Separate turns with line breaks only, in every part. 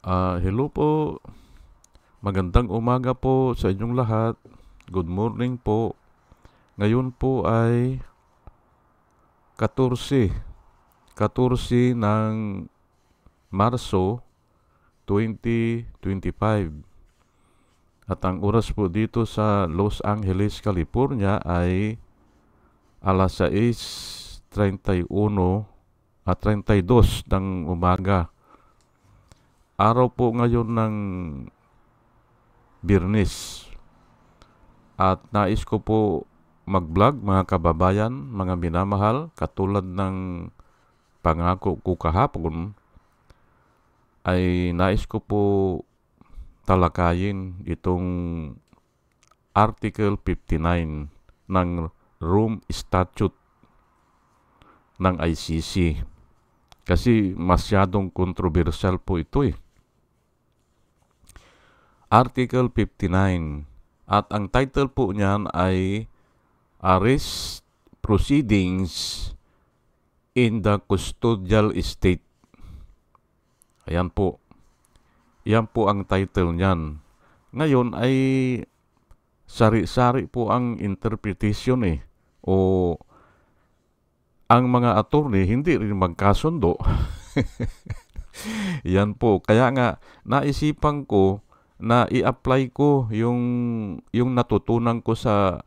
Hello po. Magandang umaga po sa inyong lahat. Good morning po. Ngayon po ay 14, 14 ng Marso 2025. At ang oras po dito sa Los Angeles, California ay alas 6:31 at 32 ng umaga. Araw po ngayon ng Biyernes. At nais ko po mag-vlog mga kababayan, mga minamahal, katulad ng pangako ko kahapon, ay nais ko po talakayin itong Article 59 ng Rome Statute ng ICC. Kasi masyadong kontrobersyal po ito Article 59. At ang title po niyan ay Arrest Proceedings in the Custodial Estate. Ayan po. Yan po ang title niyan. Ngayon ay sari-sari po ang interpretation O ang mga attorney hindi rin magkasundo. Yan po. Kaya nga naisipan ko na i-apply ko yung natutunan ko sa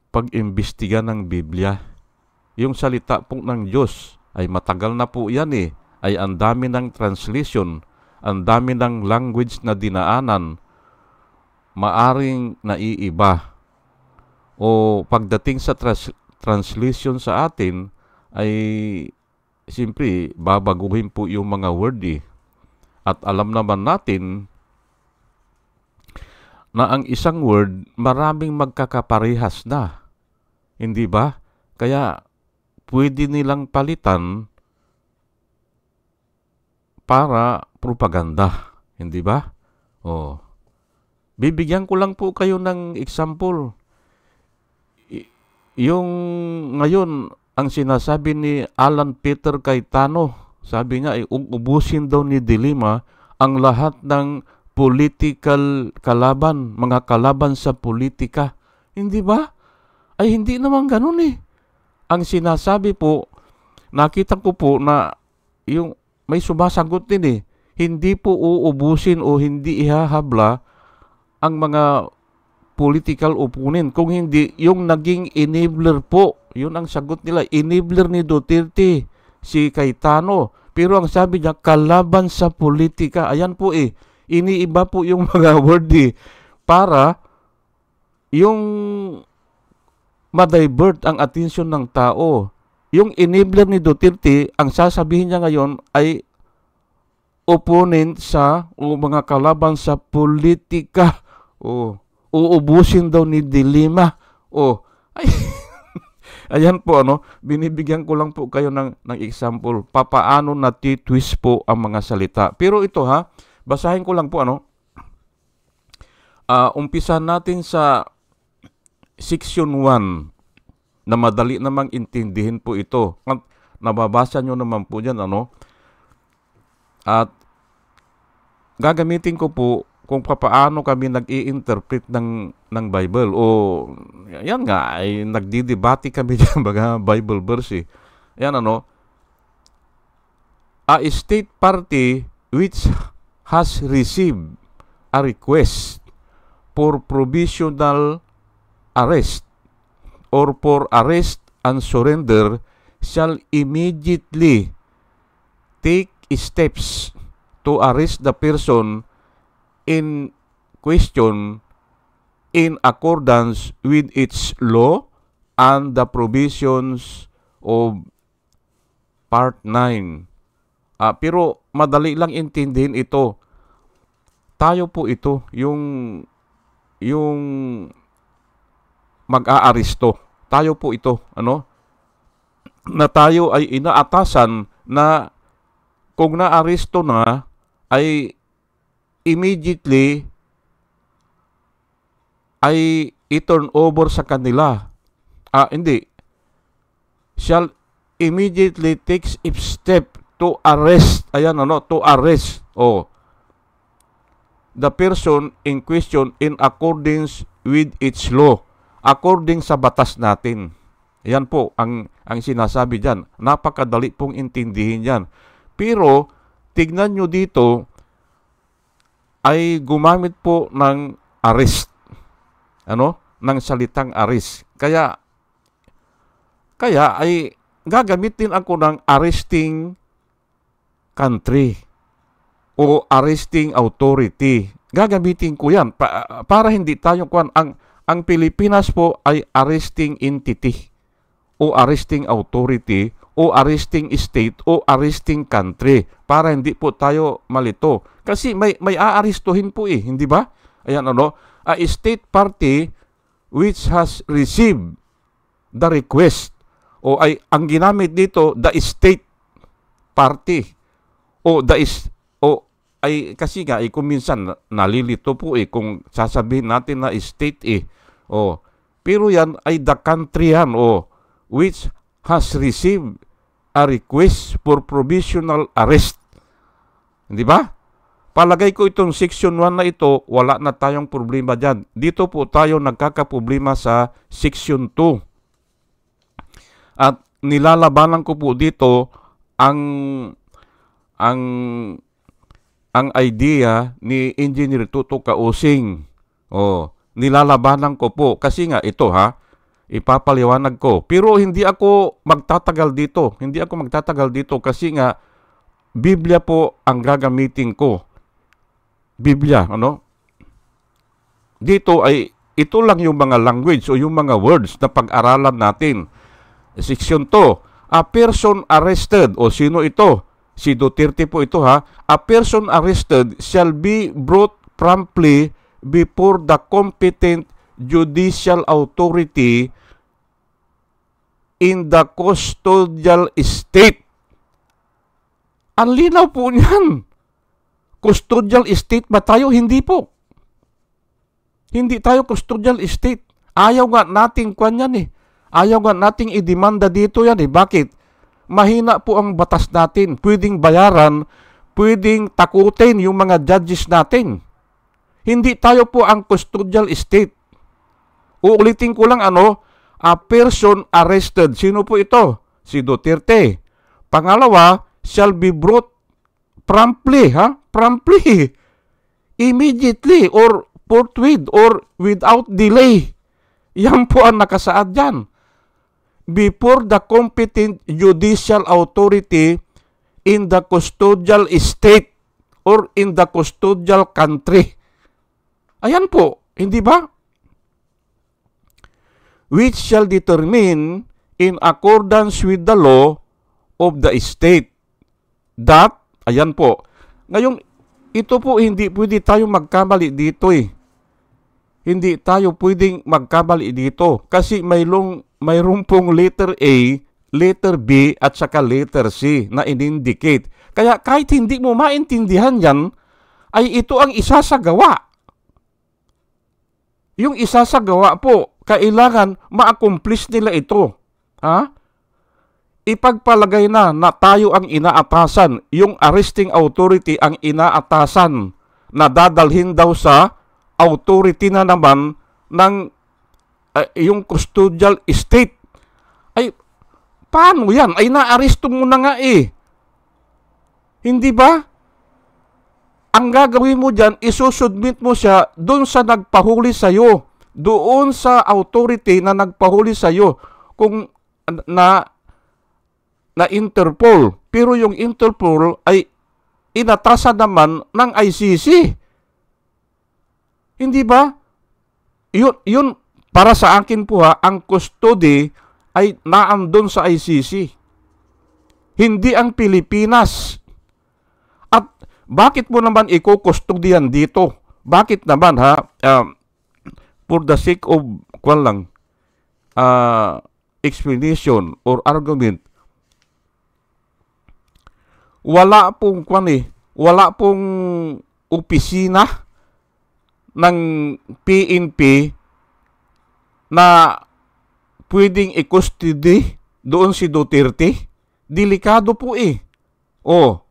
pag-imbestiga ng Biblia. Yung salita po ng Diyos ay matagal na po yan Ay ang dami ng translation, ang dami ng language na dinaanan, maaring naiiba. O pagdating sa translation sa atin ay siyempre babaguhin po yung mga word At alam naman natin na ang isang word maraming magkakaparehas na. Hindi ba? Kaya pwede nilang palitan para propaganda. Hindi ba? Bibigyan ko lang po kayo ng example. Yung ngayon, ang sinasabi ni Alan Peter Cayetano, sabi niya ay ubusin daw ni De Lima ang lahat ng political kalaban, mga kalaban sa politika. Hindi ba? Ay hindi naman ganun Ang sinasabi po, nakita ko po na yung may sumasagot din Hindi po uubusin o hindi ihahabla ang mga political opponent. Kung hindi, yung naging enabler po, yun ang sagot nila, enabler ni Duterte, si Cayetano. Pero ang sabi niya, kalaban sa politika. Ayan po iniiba po yung mga word para yung ma-divert ang atensyon ng tao. Yung enabler ni Duterte, ang sasabihin niya ngayon ay opponent sa o mga kalaban sa politika. Uubusin daw ni De Lima. Ay ayan po binibigyan ko lang po kayo ng example papaano natitwist po ang mga salita. Pero ito basahin ko lang po umpisa natin sa section 1 na madali namang intindihin po ito. At nababasa nyo naman po dyan At gagamitin ko po kung paano kami nag-i-interpret ng Bible. Yan nga, ay nagdidebate kami dyan, mga Bible verse Yan a state party which has received a request for provisional arrest or for arrest and surrender shall immediately take steps to arrest the person in question in accordance with its law and the provisions of Part 9. Pero madali lang intindihin ito. Tayo po ito, yung mag-aaresto. Tayo po ito, na tayo ay inaatasan na kung naaresto na ay immediately ay i-turn over sa kanila. Hindi. Shall immediately takes step to arrest. Ayan, to arrest. The person in question in accordance with its law. According sa batas natin. Ayan po ang sinasabi dyan. Napakadali pong intindihin yan. Pero, tignan nyo dito, ay gumamit po ng arrest. Ng salitang arrest. Kaya ay gagamitin ako ng arresting country o arresting authority. Gagamitin ko yan para hindi tayo ang Pilipinas po ay arresting entity o arresting authority o arresting state o arresting country para hindi po tayo malito. Kasi may aarestuhin po hindi ba? Ayan a state party which has received the request o ay ang ginamit dito the state party o ay kasi nga kung minsan nalilito po kung sasabihin natin na state pero yan ay the country yan which has received a request for provisional arrest. Hindi ba? Palagay ko itong section 1 na ito, wala na tayong problema dyan. Dito po tayo nagkakaproblema sa section 2. At nilalabanan ko po dito ang idea ni Engineer Tuto Kausing. Nilalabanan ko po kasi nga ito ipapaliwanag ko. Pero hindi ako magtatagal dito kasi nga Biblia po ang gagamitin ko. Biblia, Dito ay ito lang yung mga language o yung mga words na pag-aralan natin. Section 2, a person arrested o sino ito? Si Duterte po ito A person arrested shall be brought promptly before the competent judicial authority in the custodial state. Ang linaw po niyan. Custodial state ba tayo? Hindi po. Hindi tayo custodial state. Ayaw nga nating kwan yan Ayaw nga nating idemanda dito yan Bakit? Mahina po ang batas natin. Pwedeng bayaran, pwedeng takutin yung mga judges natin. Hindi tayo po ang custodial state. Uulitin ko lang a person arrested. Sino po ito? Si Duterte. Pangalawa, shall be brought promptly, promptly, immediately, or forthwith, or without delay. Yan po ang nakasaad dyan. Before the competent judicial authority in the custodial state or in the custodial country. Ayan po, hindi ba? Which shall determine in accordance with the law of the state that, ayan po. Ngayon, ito po hindi pwede tayo magkamali dito Hindi tayo pwedeng magkamali dito kasi mayroon pong letter A, letter B at saka letter C na in-indicate. Kaya kahit hindi mo maintindihan yan, ay ito ang isasagawa. Yung isasagawa po, kailangan ma-accomplish nila ito. Ipagpalagay na tayo ang inaatasan, yung arresting authority ang inaatasan na dadalhin daw sa authority na naman ng yung custodial state. Ay, paano yan? Ay, naaresto mo na nga Hindi ba? Ang gagawin mo dyan, isusubmit mo siya doon sa nagpahuli sa'yo. Doon sa authority na nagpahuli sa'yo. Kung na Interpol. Pero yung Interpol ay inatasan naman ng ICC. Hindi ba? Yun para sa akin po ang custody ay naandun sa ICC. Hindi ang Pilipinas. At bakit mo naman ikukustodiyan dito? Bakit naman for the sake of explanation or argument, wala pong wala pong opisina ng PNP na pwedeng i-custody doon si Duterte. Delikado po Oh,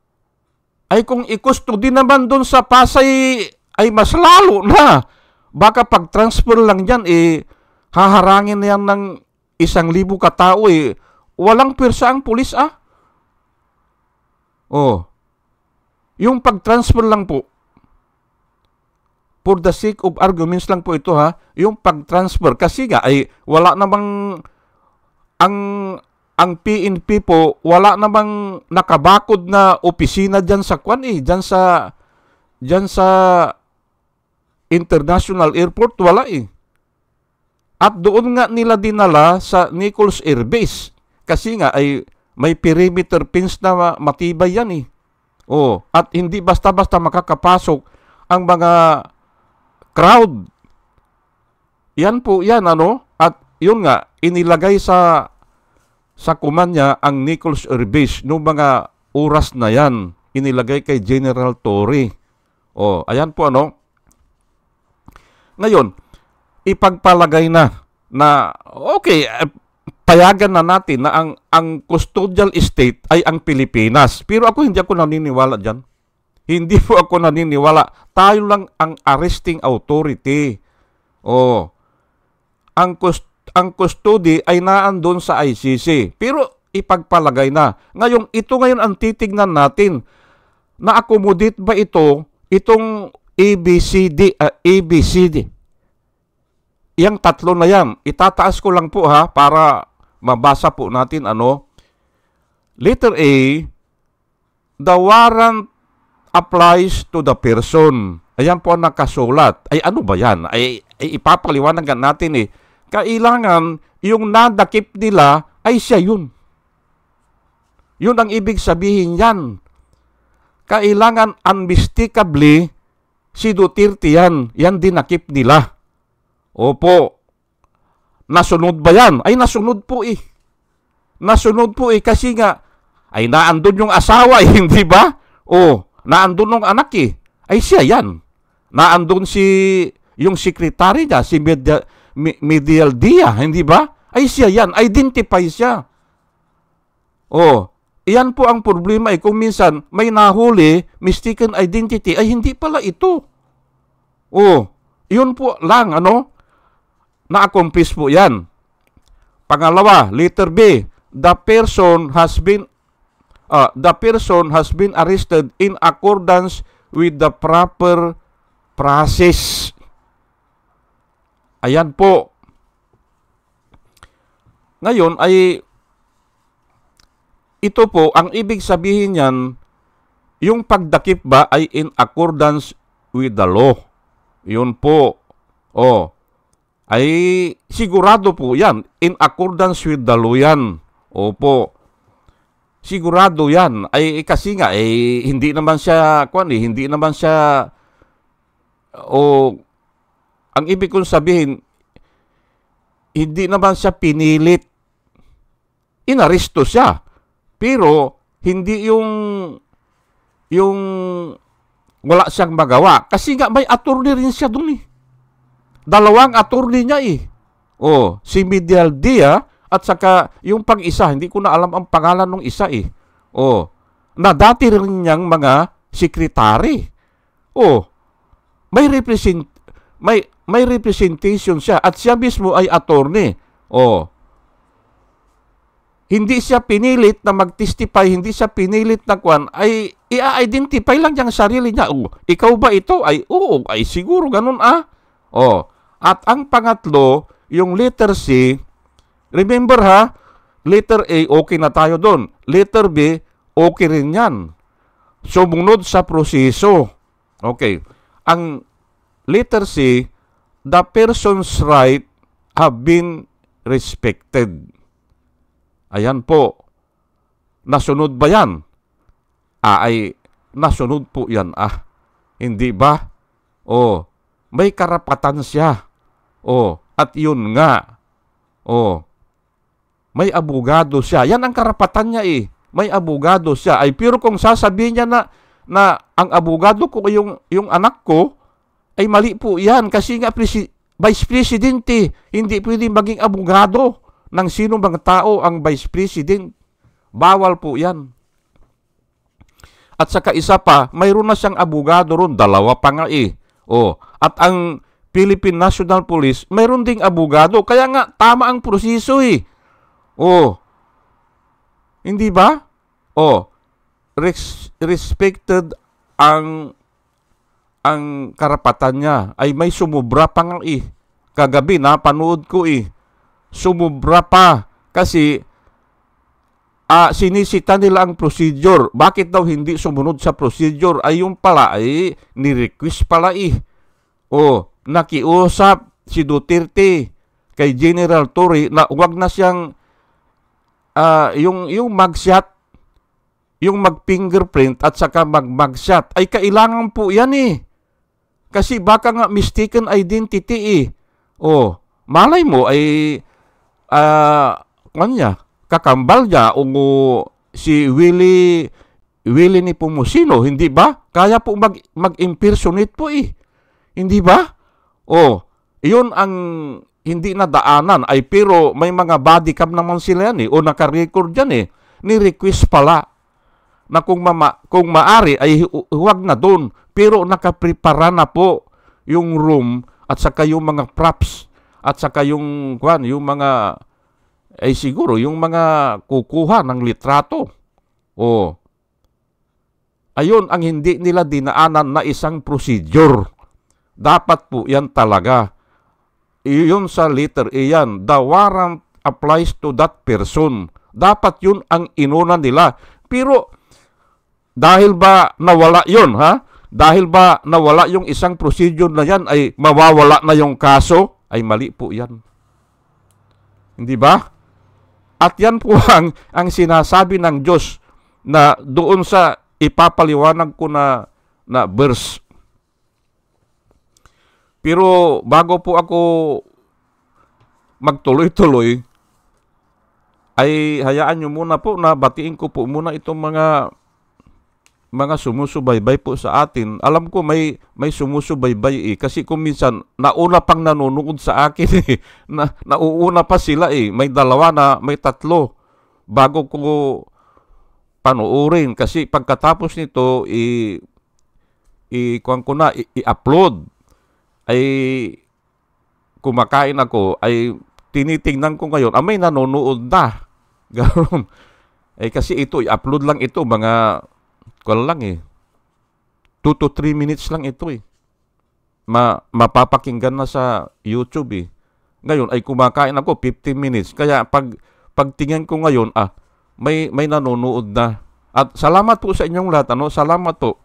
ay kung i-custody naman doon sa Pasay ay mas lalo na. Baka pag-transfer lang yan, haharangin na yan ng 1,000 katao Walang pwersa ang pulis Oh, yung pag-transfer lang po, for the sake of arguments lang po ito yung pag-transfer. Kasi nga ay wala namang ang PNP po, wala namang nakabakod na opisina dyan sa dyan sa International Airport, wala At doon nga nila dinala sa Nichols Air Base. Kasi nga ay may perimeter fence na matibay yan Oh, at hindi basta-basta makakapasok ang mga crowd. Yan po yan At yun nga, inilagay sa kumanya ang Nichols Air Base noong mga oras na yan. Inilagay kay General Torre. Oh, ayan po Ngayon, ipagpalagay na okay, payagan na natin na ang custodial state ay ang Pilipinas. Pero hindi ako naniniwala diyan. Hindi po ako naniniwala. Tayo lang ang arresting authority. Oh. Ang custody ay naandun sa ICC. Pero ipagpalagay na. Ito ngayon ang titignan natin. Na-accommodate ba itong ABCD? Yang tatlo na yan. Itataas ko lang po para mabasa po natin Letter A, the warrant applies to the person. Ayan po ang nakasulat. Ay ano ba yan? Ay ipapaliwanag natin Kailangan yung nadakip nila ay siya yun. Yun ang ibig sabihin yan. Kailangan unmistakably si Duterte yan. Yan dinakip nila. Opo. Nasunod ba yan? Ay nasunod po Nasunod po kasi nga ay naandun yung asawa hindi ba? Naandun yung anak Ay siya yan. Naandun yung sekretary niya, si Medial Dia, hindi ba? Ay siya yan. Identify siya. Iyan po ang problema kung minsan may nahuli, mistaken identity, ay hindi pala ito. Yun po lang, na-accomplish po yan. Pangalawa, letter B, the person has been arrested in accordance with the proper process. Ayan po. Ngayon ay ito po, ang ibig sabihin niyan, yung pagdakip ba ay in accordance with the law. Yun po. Ay sigurado po yan. In accordance with the law yan. Opo. Sigurado yan. Ay kasi nga, hindi naman siya, hindi naman siya, ang ibig kong sabihin, hindi naman siya pinilit. Inaresto siya. Pero, hindi yung wala siyang magawa. Kasi nga, may attorney rin siya dun Dalawang attorney niya si Medial Dia at saka yung pang-isa, hindi ko na alam ang pangalan ng isa na dati rin niyang mga sekretary. May representation siya at siya mismo ay attorney. Hindi siya pinilit na mag-testify, hindi siya pinilit na ay i-identify lang niyang sarili niya. Ikaw ba ito? Ay siguro ganun At ang pangatlo, yung letter C, remember letter A, okay na tayo doon. Letter B, okay rin yan. Sumunod sa proseso. Okay. Ang letter C, the person's right have been respected. Ayan po. Nasunod ba yan? Ay nasunod po yan. Hindi ba? May karapatan siya. At yun nga. May abogado siya. Yan ang karapatan niya May abogado siya. Pero kung sasabihin niya na ang abogado ko yung anak ko, ay mali po yan. Kasi nga Vice Presidente, hindi pwede maging abogado ng sino bang tao ang Vice President. Bawal po yan. At saka isa pa, mayroon na siyang abogado ron, dalawa pa nga eh. At ang Philippine National Police, mayroon ding abogado. Kaya nga, tama ang proseso eh. Hindi ba? Respected ang karapatan niya. Ay may sumubra pa nga eh. Kagabi, napanood ko eh. Sumubra pa. Kasi, sinisita nila ang procedure. Bakit daw hindi sumunod sa procedure? Ay yung pala ay ni-request pala eh. Nakiusap si Duterte kay General Torre na wag na siyang yung mag-shot, yung mag-fingerprint at saka mag-shot. Ay kailangan po yan eh. Kasi baka nga mistaken identity eh. Malay mo ay kakambal niya o si Willie ni Pumusino, hindi ba? Kaya po mag-impersonate po eh. Hindi ba? Iyon ang hindi nadaanan ay pero may mga body cam naman sila yan eh o naka-record yan eh. Ni-request pala na kung maari ay huwag na doon pero nakaprepara na po yung room at saka yung mga props at saka yung mga ay siguro yung mga kukuha ng litrato. Ayun ang hindi nila dinaanan na isang procedure. Dapat po yan talaga. Yun sa letter A yan. The warrant applies to that person. Dapat yun ang inuna nila. Pero dahil ba nawala yun, ha? Dahil ba nawala yung isang procedure na yan ay mawawala na yung kaso? Ay mali po yan. Hindi ba? At yan po ang sinasabi ng Diyos na doon sa ipapaliwanag ko na verse. Pero bago po ako magtuloy-tuloy, ay hayaan nyo muna po na batiin ko po muna itong mga sumusubaybay po sa atin. Alam ko may sumusubaybay eh. Kasi kung minsan, nauna pang nanonood sa akin eh. Nauuna pa sila eh. May dalawa na, may tatlo. Bago ko panuorin. Kasi pagkatapos nito, i-upload. Ay kumakain ako. Ay tinitingnan ko ngayon. May nanonood na. Ganoon. Kasi ito, i-upload lang ito. Mga 2 to 3 minutes lang ito eh. Mapapakinggan na sa YouTube eh. Ngayon ay kumakain ako 15 minutes. Kaya pagtingin ko ngayon, may nanonood na. At salamat po sa inyong lahat. Salamat po.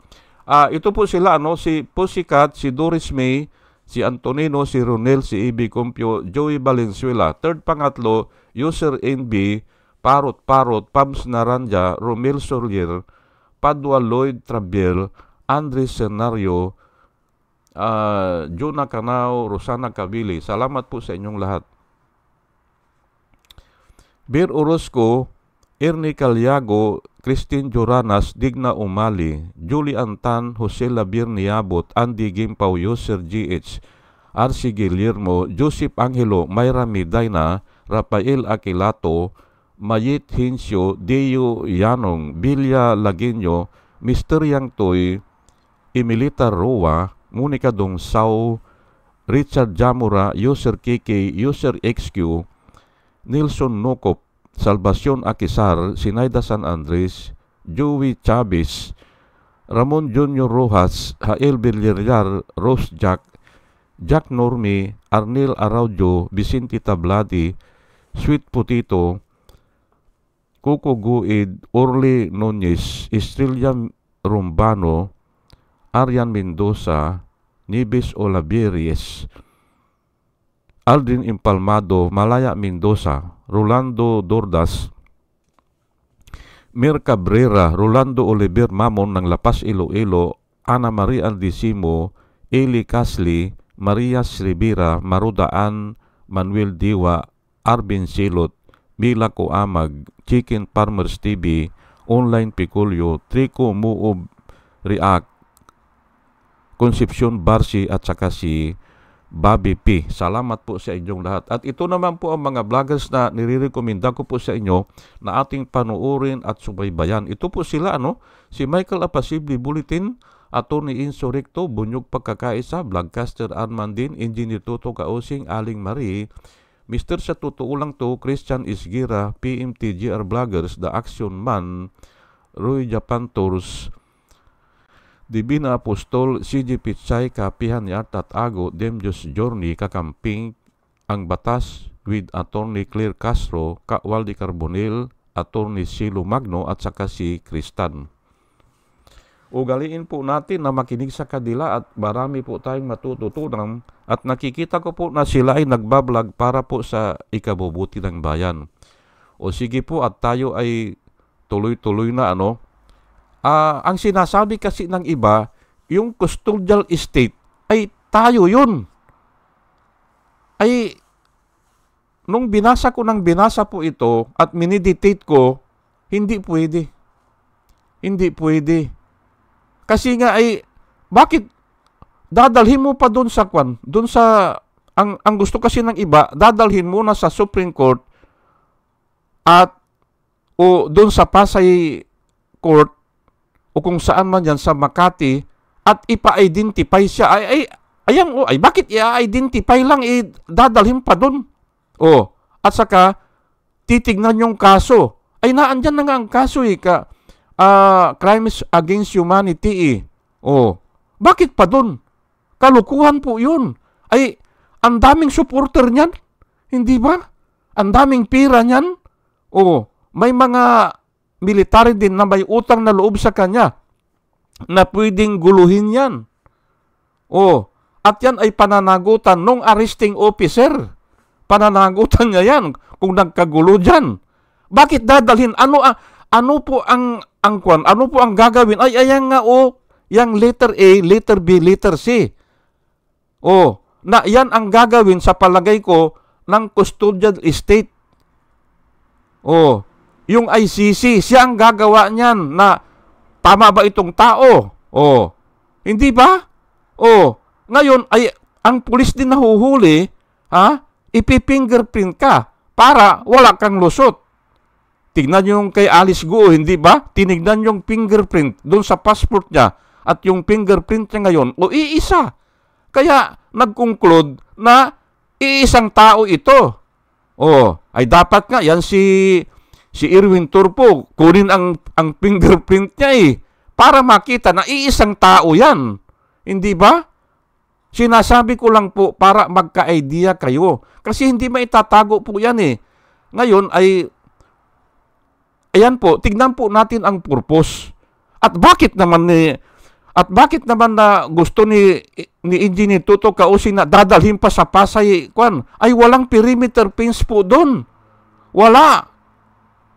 Ito po sila, si Pussycat, si Doris May, si Antonino, si Ronel, si Ibi Compio, Joey Valenzuela. Third pangatlo, User NB, Parot, Pabs Naranja, Romel Solier, Padua Lloyd Trabiel, Andres Senario, Juna Canao, Rosana Cabili. Salamat po sa inyong lahat. Bir Orozco, Ernie Caliago, Christine Joranas, Digna Umali, Julie Antan, Jose Labir Niabot, Andy Gimpaw, Yoser GH, RC Guillermo, Joseph Angelo, Mayra Medina, Rafael Aquilato, Mayit Hinsyo, Deo Yanong, Bilya Laguinyo, Mr. Yang Toy, Emilita Roa, Monica Dongsao, Richard Jamura, User KK, User XQ, Nilson Nokop, Salvacion Akisar, Sinaida San Andres, Joey Chavez, Ramon Junior Rojas, Hael Villarreal, Rose Jack, Jack Normi, Arnel Araujo, Vicente Tabladi, Sweet Potito, Coco Guid, Orly Nunez, Estrella Rumbano, Arian Mendoza, Nibis Olaveries, Aldrin Impalmado, Malaya Mendoza, Rolando Dordas, Mir Cabrera, Rolando Oliver Mamon ng Lapas Iloilo, Ana Maria Aldisimo, Eli Casli, Maria Rivera, Marudaan, Manuel Diwa, Arvin Silot, Mila Coamag, Chicken Farmers TV, Online Piculio, Trico Muob React, Concepcion Barsi at saka si Bobby P. Salamat po sa inyong lahat. At ito naman po ang mga vloggers na nire-recommenda ko po sa inyo na ating panuorin at subaybayan. Ito po sila, si Michael Apasible Bulletin, Attorney Insurrecto, Bunyog Pagkakaisa, Vlogcaster Armandin, Engineer Toto Kausing, Aling Marie, Mr. Sa Totoo Lang To, Christian Isgira, PMTGR Vloggers, The Action Man, Roy Japan Tours, Divina Apostol, CG Pitsay, Kapihan ni Artat Ago, Demjos Journey, Kakamping, Ang Batas, with Attorney Claire Castro, Waldi Carbonil, Attorney Silo Magno, at saka si Kristan. Ugaliin po natin na makinig sa kanila at marami po tayong matututunan at nakikita ko po na sila ay nagbablog para po sa ikabubuti ng bayan. O sige po at tayo ay tuloy-tuloy na ang sinasabi kasi ng iba, yung custodial estate ay tayo yun. Ay, nung binasa po ito at miniditate ko, hindi pwede. Hindi pwede. Kasi nga ay, bakit dadalhin mo pa doon sa doon sa, ang gusto kasi ng iba, dadalhin mo na sa Supreme Court at o doon sa Pasay Court o kung saan man yan sa Makati at ipa-identify siya. Ay bakit i-identify lang, dadalhin pa doon? At saka, titignan yung kaso. Ay naandyan na nga ang kaso crimes against humanity bakit pa doon? Kalukuhan po yun. Ay, ang daming supporter niyan. Hindi ba? Ang daming pira niyan. May mga military din na may utang na loob sa kanya na pwedeng guluhin yan. At yan ay pananagutan ng arresting officer. Pananagutan niya yan kung nagkagulo dyan. Bakit dadalhin? Ano po ang gagawin? Ayan nga yang letter A, letter B, letter C. Na yan ang gagawin sa palagay ko ng custodial estate. Yung ICC, siya ang gagawa niyan na tama ba itong tao? Hindi ba? Ngayon ay ang pulis din nahuhuli, ipi-fingerprint ka para wala kang lusot. Tignan yung kay Alice Guo, hindi ba? Tinignan yung fingerprint doon sa passport niya at yung fingerprint niya ngayon, iisa. Kaya nag-conclude na iisang tao ito. Ay dapat nga yan si Erwin Turpo, kunin ang fingerprint niya para makita na iisang tao yan. Hindi ba? Sinasabi ko lang po para magka-idea kayo. Kasi hindi maitatago po yan Ngayon ay, ayan po, tignan po natin ang purpose. At bakit naman na gusto ni Engineer Toto Kausing na dadalhin pa sa Pasay, ay walang perimeter fence po doon. Wala.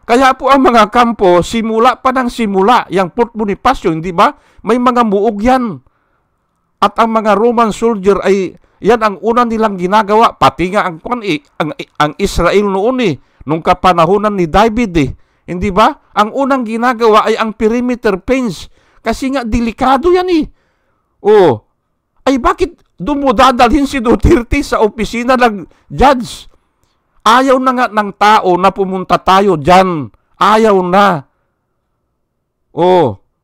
Kaya po ang mga kampo, simula pa ng simula, yung Fort Bonifacio, hindi ba? May mga muog yan. At ang mga Roman soldier ay, yan ang una nilang ginagawa. Pati nga ang Israel noon nung kapanahunan ni David Hindi ba? Ang unang ginagawa ay ang perimeter fence. Kasi nga, delikado yan Ay bakit dumudadalhin si Duterte sa opisina ng judge? Ayaw na nga ng tao na pumunta tayo dyan. Ayaw na.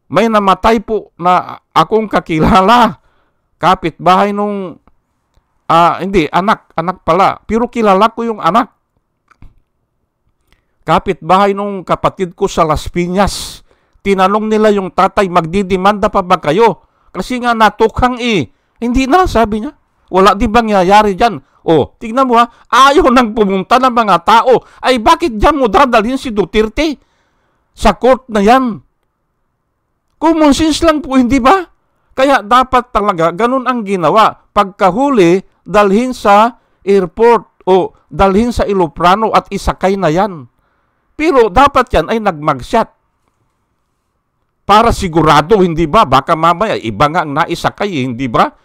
May namatay po na akong kakilala. Kapitbahay nung, hindi, anak pala. Pero kilala ko yung anak. Kapitbahay nung kapatid ko sa Las Piñas. Tinanong nila yung tatay, magdidemanda pa ba kayo? Kasi nga natukhang Hindi na, sabi niya. Wala di bang nangyayari dyan? Tignan mo ayaw nang pumunta ng mga tao. Ay bakit dyan mo dadalhin si Duterte? Sa court na yan. Common sense lang po, hindi ba? Kaya dapat talaga ganun ang ginawa. Pagkahuli, dalhin sa airport o dalhin sa Iloprano at isakay na yan. Pero dapat yan ay nagmagshot. Para sigurado, hindi ba? Baka mamaya, iba nga ang naisakay, hindi ba?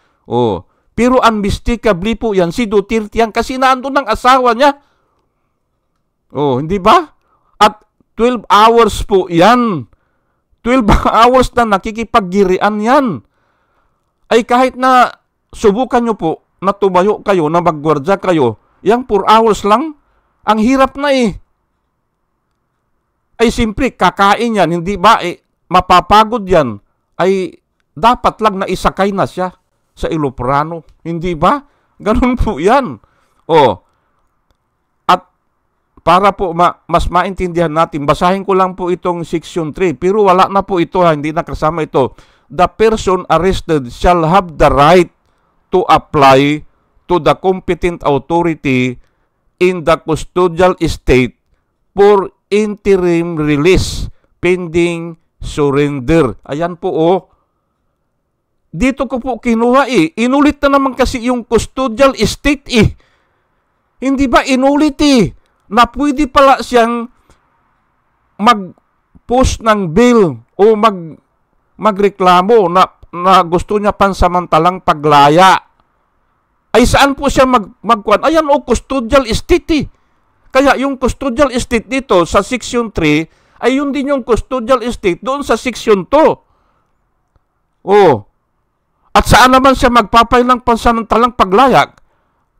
Pero unmistakably po yan, si Duterte yan, kasi naandun ang asawa niya. Hindi ba? At 12 hours po yan. 12 hours na nakikipaggirian yan. Ay kahit na subukan nyo po, na tumayo kayo, na maggwardya kayo, yang 4 hours lang, ang hirap na eh. Ay simpre, kakain yan, hindi ba? Mapapagod yan. Ay dapat lang na isakay na siya sa eloprano. Hindi ba? Ganun po yan. At para po mas maintindihan natin, basahin ko lang po itong section 3. Pero wala na po ito, hindi na kasama ito. The person arrested shall have the right to apply to the competent authority in the custodial estate for interim release pending surrender. Ayan po Dito ko po kinuha Inulit na naman kasi yung custodial estate Hindi ba inulit na pwede pala siyang mag-post ng bill o magreklamo na gusto niya pansamantalang paglaya. Ay saan po siya magkuhan? Ayan custodial estate Kaya yung custodial estate dito sa section 3 ay yun din yung custodial estate doon sa section 2. At saan naman siya magpapay ng pansamantalang paglaya?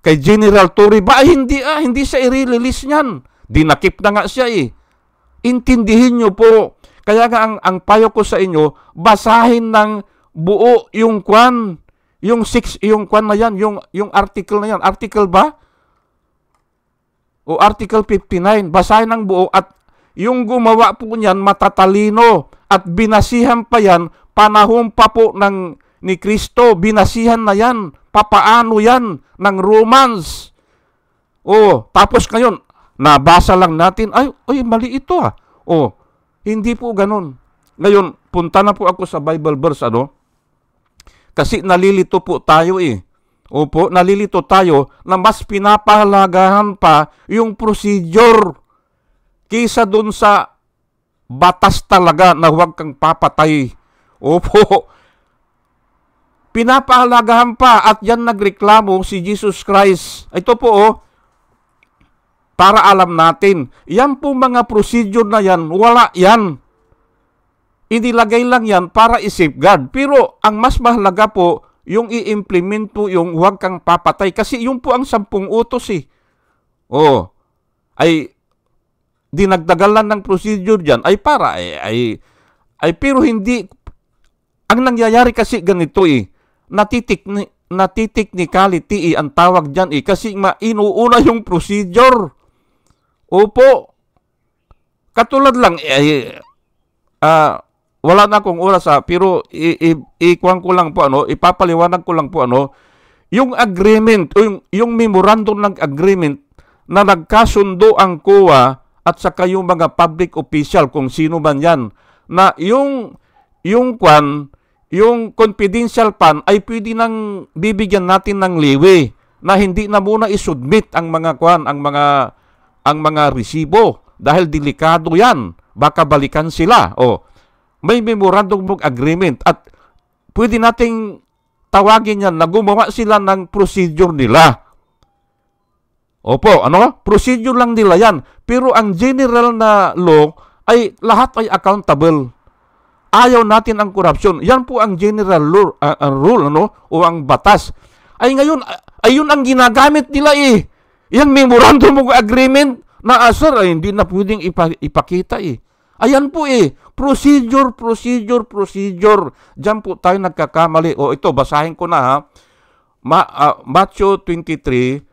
Kay General Torre ba? Ay hindi siya i-release niyan. Dinakip na nga siya Intindihin niyo po. Kaya nga ang payo ko sa inyo, basahin ng buo yung kwan. Yung kwan na yan, yung article na yan. Article ba? O Article 59. Basahin ng buo at yung gumawa po niyan matatalino at binasihan pa yan, panahon pa po ni Kristo, binasihan na yan. Papaano yan ng Romans? Tapos ngayon, nabasa lang natin, ay mali ito hindi po ganun. Ngayon, punta na po ako sa Bible verse, Kasi nalilito po tayo Opo, nalilito tayo na mas pinapahalagahan pa yung procedure kaysa dun sa batas talaga na huwag kang papatay. Opo, pinapahalagahan pa at yan nagreklamo si Jesus Christ. Ito po para alam natin, yan po mga procedure na yan, wala yan. Inilagay lang yan para i-safeguard. Pero ang mas mahalaga po, yung i-implement po yung huwag kang papatay. Kasi yun po ang 10 utos ay dinagdagan lang ng procedure dyan. Ay para, pero hindi, ang nangyayari kasi ganito natitiknicality ang tawag dyan kasi inuuna yung procedure. Opo. Katulad lang, wala na akong oras pero ikuan ko lang po ipapaliwanag ko lang po yung agreement, yung memorandum ng agreement na nagkasundo ang COA at saka yung mga public official kung sino man yan, na yung confidential fund ay pwede nang bibigyan natin ng leeway na hindi na muna isubmit ang mga resibo dahil delikado yan. Baka balikan sila. May memorandum of agreement at pwede nating tawagin yan na gumawa sila ng procedure nila. Opo, procedure lang nila yan. Pero ang general na law ay lahat ay accountable. Ayaw natin ang corruption. Yan po ang general rule, o ang batas. Ay ngayon, ayun ang ginagamit nila Yan memorandum of agreement na sir, hindi na pwedeng ipakita Ayan po procedure. Diyan po tayo nagkakamali. Ito, basahin ko na Matthew 23,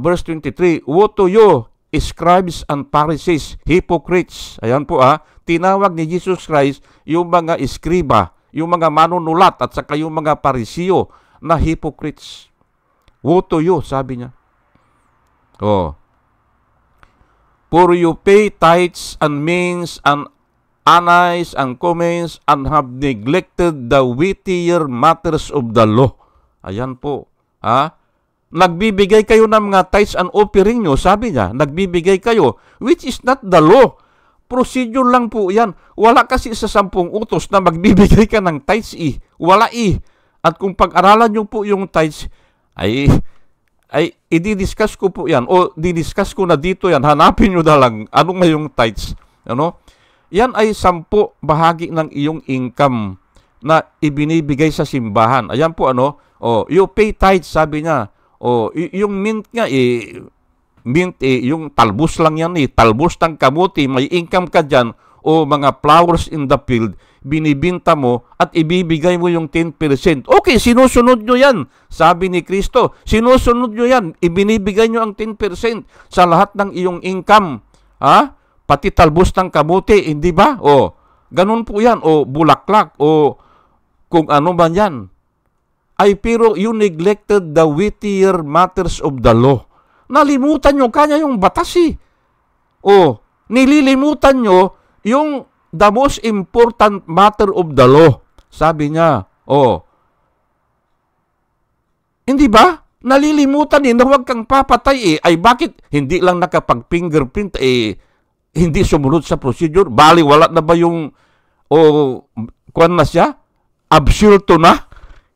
verse 23. Woe to you, scribes and Pharisees, hypocrites. Ayan po tinawag ni Jesus Christ yung mga eskriba, yung mga manunulat at saka yung mga Pariseo na hypocrites. Woe to you, sabi niya. For you pay tithes and means and anise and cummins and have neglected the weightier matters of the law. Ayan po. Nagbibigay kayo ng mga tithes and offering nyo, sabi niya. Nagbibigay kayo, which is not the law. Procedure lang po yan. Wala kasi sa 10 utos na magbibigay ka ng tithes Wala At kung pag-aralan nyo po yung tithes, ay i-discuss ko po yan o di-discuss ko na dito yan. Hanapin nyo na lang anong may yung tithes. Yan ay 10 bahagi ng iyong income na ibinibigay sa simbahan. Ayan po You pay tithes, sabi niya. Yung mint nga yung talbos lang yan talbos ng kamuti, may income ka dyan, mga flowers in the field, binibinta mo at ibibigay mo yung 10%. Okay, sinusunod nyo yan. Sabi ni Kristo, sinusunod nyo yan. Ibinibigay nyo ang 10% sa lahat ng iyong income. Pati talbos ng kamuti, hindi ba? Ganun po yan. Bulaklak, kung ano man yan. Pero you neglected the weightier matters of the law. Nalimutan nyo kanya yung batas nililimutan nyo yung the most important matter of the law. Sabi niya, hindi ba? Nalilimutan na huwag kang papatay Ay bakit hindi lang nakapag-fingerprint hindi sumunod sa procedure? Bali, wala na ba yung kuwan na siya? Absulto na?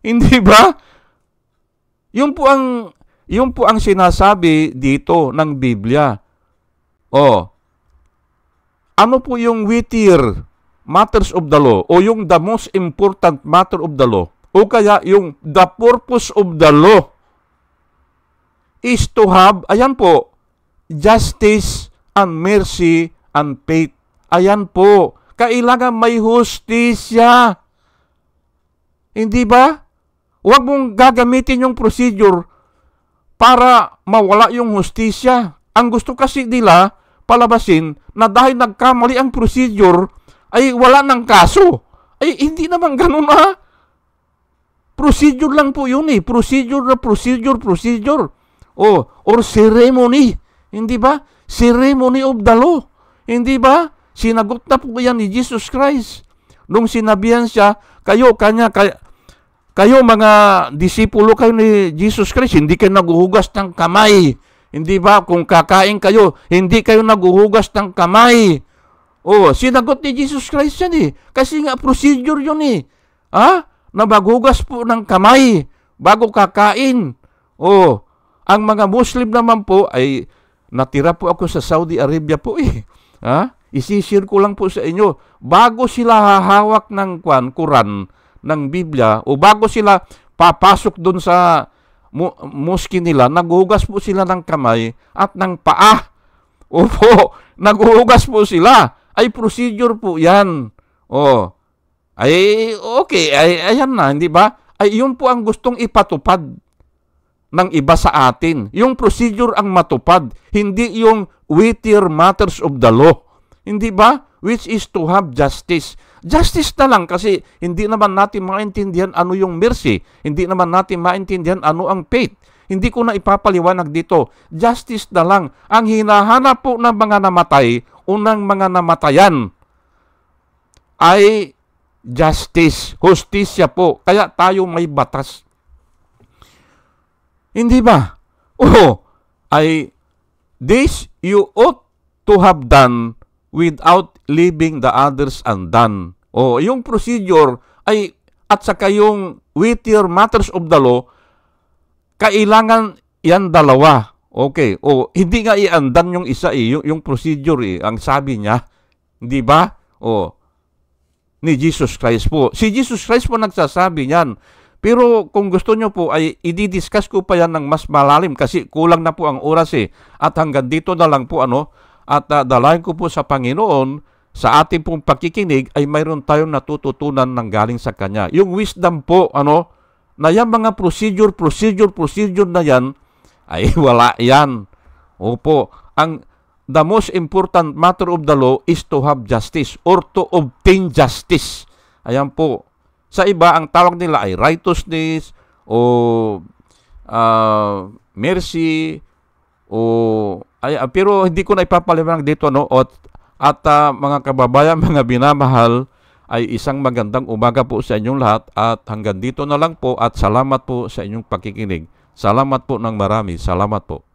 Hindi ba? Yung po ang sinasabi dito ng Biblia. Ano po yung weightier matters of the law o yung the most important matter of the law o kaya yung the purpose of the law is to have, ayan po, justice and mercy and faith. Ayan po, kailangan may hustisya. Hindi ba? Huwag mong gagamitin yung procedure para mawala yung hustisya. Ang gusto kasi nila palabasin na dahil nagkamali ang procedure ay wala ng kaso. Hindi naman ganun Procedure lang po yun Procedure na procedure. Or ceremony. Hindi ba? Ceremony of the law. Hindi ba? Sinagot na po yan ni Jesus Christ. Nung sinabihan siya, kayo mga disipulo kayo ni Jesus Christ, hindi kayo naghuhugas ng kamay. Hindi ba? Kung kakain kayo, hindi kayo naghuhugas ng kamay. Sinagot ni Jesus Christ yan Kasi nga procedure yun na maghugas po ng kamay bago kakain. Ang mga Muslim naman po ay natira po ako sa Saudi Arabia po Isishare ko lang po sa inyo. Bago sila hahawak ng Quran, ng Biblia, o bago sila papasok doon sa mosque nila, naghuhugas po sila ng kamay at ng paa. Naghuhugas po sila. Procedure po yan. Okay, ayan na, hindi ba? Yun po ang gustong ipatupad ng iba sa atin. Yung procedure ang matupad, hindi yung weightier matters of the law. Hindi ba? Which is to have justice. Justice na lang kasi hindi naman natin maintindihan ano yung mercy. Hindi naman natin maintindihan ano ang faith. Hindi ko na ipapaliwanag dito. Justice na lang. Ang hinahanap po ng mga namatay, unang mga namatayan, ay justice. Hustisya po. Kaya tayo may batas. Hindi ba? This you ought to have done without leaving the others undone. Yung procedure at saka yung weightier matters of the law, kailangan yan dalawa. Okay. Hindi nga i-undone yung isa yung procedure ang sabi niya. Hindi ba? Ni Jesus Christ po. Si Jesus Christ po nagsasabi niyan. Pero kung gusto nyo po ay i-discuss ko pa yan ng mas malalim kasi kulang na po ang oras At hanggang dito na lang po At dalayan ko po sa Panginoon, sa ating pong pakikinig ay mayroon tayong natututunan ng galing sa Kanya. Yung wisdom po, na yung mga procedure na yan, ay wala yan. The most important matter of the law is to have justice or to obtain justice. Ayan po. Sa iba, ang tawag nila ay righteousness o mercy pero hindi ko na ipapaliwanag dito at mga kababayan, mga binamahal, ay isang magandang umaga po sa inyong lahat at hanggang dito na lang po at salamat po sa inyong pakikinig. Salamat po ng marami. Salamat po.